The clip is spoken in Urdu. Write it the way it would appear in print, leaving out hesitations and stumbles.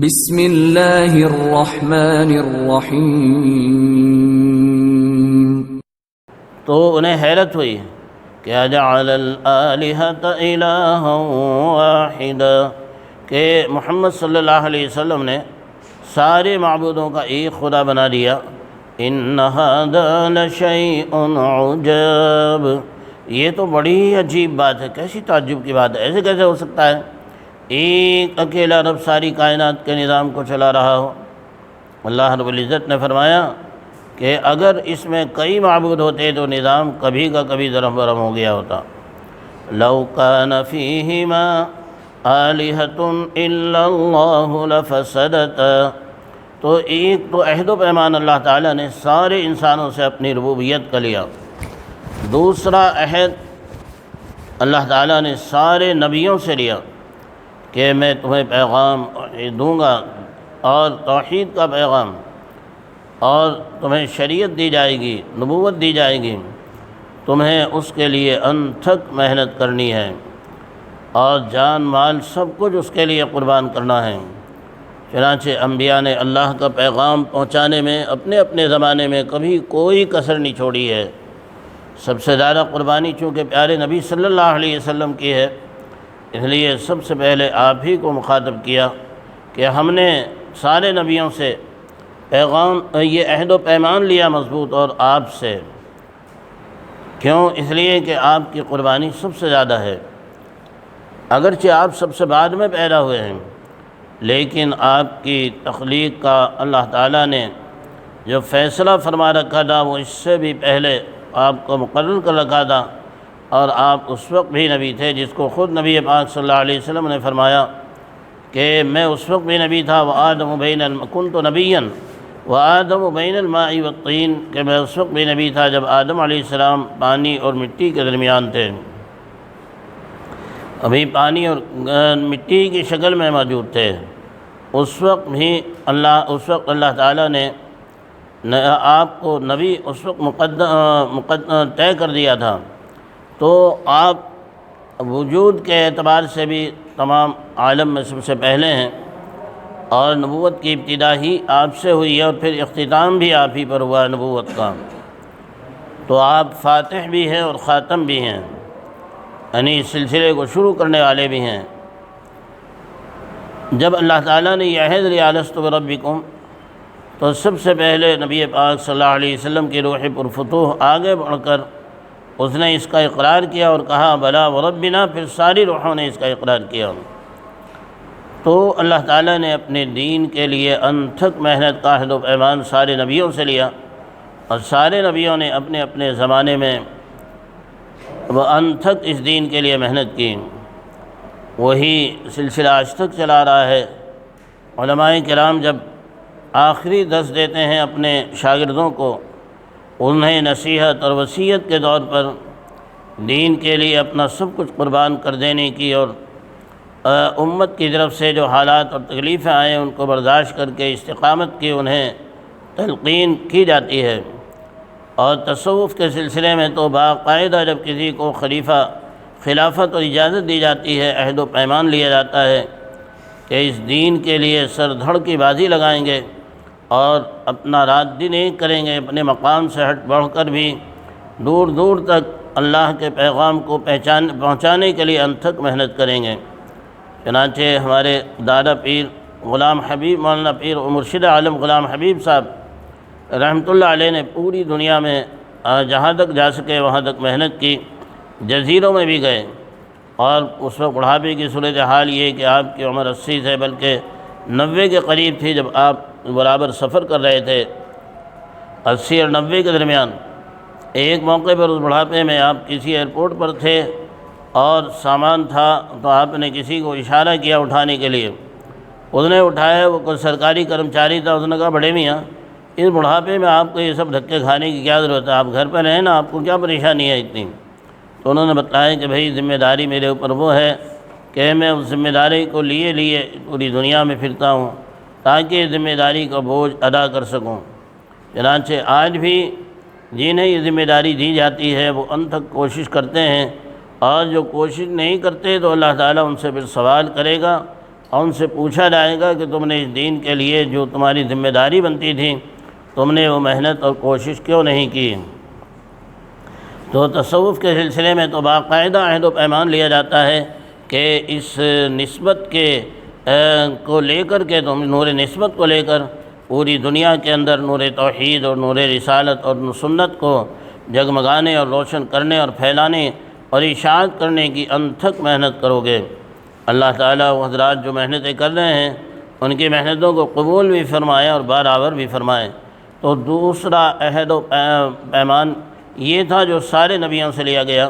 بسم اللہ الرحمن الرحیم۔ تو انہیں حیرت ہوئی کہ اجعل الآلہۃ الہا واحدا، کہ محمد صلی اللہ علیہ وسلم نے سارے معبودوں کا ایک خدا بنا دیا۔ ان ھذا لشیء عجاب، یہ تو بڑی عجیب بات ہے، کیسی تعجب کی بات ہے، ایسے کیسے ہو سکتا ہے ایک اکیلا رب ساری کائنات کے نظام کو چلا رہا ہو۔ اللہ رب العزت نے فرمایا کہ اگر اس میں کئی معبود ہوتے تو نظام کبھی کا کبھی درہم برہم ہو گیا ہوتا۔ لو کان فیہما آلہۃ الا اللہ لفسدتا، تو ایک تو عہد و پیمان اللہ تعالیٰ نے سارے انسانوں سے اپنی ربوبیت کا لیا، دوسرا عہد اللہ تعالیٰ نے سارے نبیوں سے لیا کہ میں تمہیں پیغام دوں گا اور توحید کا پیغام، اور تمہیں شریعت دی جائے گی، نبوت دی جائے گی، تمہیں اس کے لیے انتھک محنت کرنی ہے اور جان مال سب کچھ اس کے لیے قربان کرنا ہے۔ چنانچہ انبیاء نے اللہ کا پیغام پہنچانے میں اپنے اپنے زمانے میں کبھی کوئی کسر نہیں چھوڑی ہے۔ سب سے زیادہ قربانی چونکہ پیارے نبی صلی اللہ علیہ وسلم کی ہے، اس لیے سب سے پہلے آپ ہی کو مخاطب کیا کہ ہم نے سارے نبیوں سے پیغام یہ عہد و پیمان لیا مضبوط، اور آپ سے کیوں؟ اس لیے کہ آپ کی قربانی سب سے زیادہ ہے۔ اگرچہ آپ سب سے بعد میں پیدا ہوئے ہیں، لیکن آپ کی تخلیق کا اللہ تعالیٰ نے جو فیصلہ فرما رکھا تھا وہ اس سے بھی پہلے آپ کو مقرر کر رکھا تھا، اور آپ اس وقت بھی نبی تھے جس کو خود نبی پاک صلی اللہ علیہ وسلم نے فرمایا کہ میں اس وقت بھی نبی تھا، كنت نبیا وآدم بین الماء والطین، کہ میں اس وقت بھی نبی تھا جب آدم علیہ السلام پانی اور مٹی کے درمیان تھے، ابھی پانی اور مٹی کی شکل میں موجود تھے۔ اس وقت اللہ تعالیٰ نے آپ کو نبی اس وقت طے کر دیا تھا، تو آپ وجود کے اعتبار سے بھی تمام عالم میں سب سے پہلے ہیں، اور نبوت کی ابتدا ہی آپ سے ہوئی ہے اور پھر اختتام بھی آپ ہی پر ہوا نبوت کا، تو آپ فاتح بھی ہیں اور خاتم بھی ہیں، یعنی اس سلسلے کو شروع کرنے والے بھی ہیں۔ جب اللہ تعالیٰ نے یہ عہد لیا الست بربکم، تو سب سے پہلے نبی پاک صلی اللہ علیہ وسلم کی روح پرفتوح آگے بڑھ کر اس نے اس کا اقرار کیا اور کہا بلا وربنا، پھر ساری روحوں نے اس کا اقرار کیا۔ تو اللہ تعالیٰ نے اپنے دین کے لیے انتھک محنت کا عہد و پیمان سارے نبیوں سے لیا، اور سارے نبیوں نے اپنے اپنے زمانے میں وہ انتھک اس دین کے لیے محنت کی۔ وہی سلسلہ آج تک چلا رہا ہے۔ علماء کرام جب آخری درس دیتے ہیں اپنے شاگردوں کو، انہیں نصیحت اور وصیت کے طور پر دین کے لیے اپنا سب کچھ قربان کر دینے کی، اور امت کی طرف سے جو حالات اور تکلیفیں آئیں ان کو برداشت کر کے استقامت کی انہیں تلقین کی جاتی ہے۔ اور تصوف کے سلسلے میں تو باقاعدہ جب کسی کو خلافت اور اجازت دی جاتی ہے، عہد و پیمان لیا جاتا ہے کہ اس دین کے لیے سر دھڑ کی بازی لگائیں گے اور اپنا رات دن ایک کریں گے، اپنے مقام سے ہٹ بڑھ کر بھی دور دور تک اللہ کے پیغام کو پہنچانے کے لیے انتھک محنت کریں گے۔ چنانچہ ہمارے دادا پیر غلام حبیب مولانا پیر و مرشد عالم غلام حبیب صاحب رحمۃ اللہ علیہ نے پوری دنیا میں جہاں تک جا سکے وہاں تک محنت کی، جزیروں میں بھی گئے، اور اس وقت بڑھاپے کی صورتحال یہ کہ آپ کی عمر 80 سے بلکہ 90 کے قریب تھی جب آپ برابر سفر کر رہے تھے، 80 اور 90 کے درمیان۔ ایک موقع پر اس بڑھاپے میں آپ کسی ایئرپورٹ پر تھے اور سامان تھا، تو آپ نے کسی کو اشارہ کیا اٹھانے کے لیے، اس نے اٹھایا، وہ کوئی سرکاری کرمچاری تھا، اس نے کہا بڑے میاں اس بڑھاپے میں آپ کو یہ سب دھکے کھانے کی کیا ضرورت ہے، آپ گھر پہ رہیں نا، آپ کو کیا پریشانی ہے اتنی؟ تو انہوں نے بتایا کہ بھائی ذمہ داری میرے اوپر وہ ہے کہ میں اس ذمہ داری کو لیے پوری دنیا میں پھرتا ہوں تاکہ ذمہ داری کا بوجھ ادا کر سکوں۔ چنانچہ آج بھی جنہیں یہ ذمہ داری دی جاتی ہے وہ انتھک کوشش کرتے ہیں، اور جو کوشش نہیں کرتے تو اللہ تعالیٰ ان سے پھر سوال کرے گا اور ان سے پوچھا جائے گا کہ تم نے اس دین کے لیے جو تمہاری ذمہ داری بنتی تھی تم نے وہ محنت اور کوشش کیوں نہیں کی۔ تو تصوف کے سلسلے میں تو باقاعدہ عہد و پیمان لیا جاتا ہے کہ اس نسبت کے کو لے کر کے تم نور نسبت کو لے کر پوری دنیا کے اندر نور توحید اور نور رسالت اور سنت کو جگمگانے اور روشن کرنے اور پھیلانے اور اشاعت کرنے کی انتھک محنت کرو گے۔ اللہ تعالیٰ وہ حضرات جو محنتیں کر رہے ہیں ان کی محنتوں کو قبول بھی فرمائے اور برابر بھی فرمائے۔ تو دوسرا عہد و پیمان یہ تھا جو سارے نبیوں سے لیا گیا